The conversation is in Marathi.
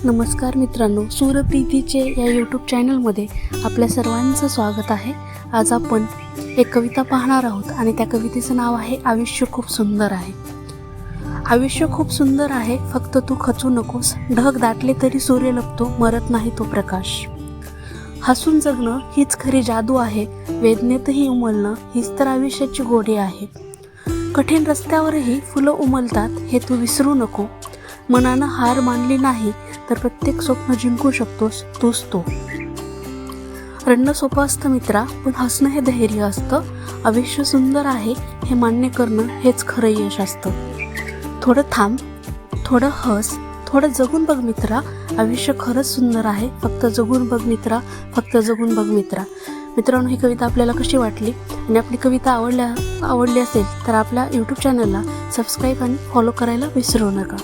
नमस्कार मित्रांनो, सूरप्रीतीचे या यूट्यूब चॅनलमध्ये आपल्या सर्वांचं स्वागत आहे। आज आपण एक कविता पाहणार आहोत आणि त्या कवितेचं नाव आहे आयुष्य खूप सुंदर आहे। आयुष्य खूप सुंदर आहे, फक्त तू खचू नकोस। ढग दाटले तरी सूर्य लपतो, मरत नाही तो प्रकाश। हसून जगणं हीच खरी जादू आहे, वेदनेतही उमलणं हीच तर आयुष्याची गोडी आहे। कठीण रस्त्यावरही फुलं उमलतात, हे तू विसरू नको। मनानं हार मानली नाही तर प्रत्येक स्वप्न जिंकू शकतोस, तूच तो। रडणं सोपं असतं मित्रा, पण हसणं हे धैर्य असतं। आयुष्य सुंदर आहे हे मान्य करणं हेच खरं यश असतं। थोडं थांब, थोडं हस, थोडं जगून बघ मित्रा। आयुष्य खरंच सुंदर आहे, फक्त जगून बघ मित्रा, फक्त जगून बघ मित्रा। मित्रांनो, ही कविता आपल्याला कशी वाटली आणि आपली कविता आवडली असेल तर आपल्या यूट्यूब चॅनलला सबस्क्राईब आणि फॉलो करायला विसरू नका।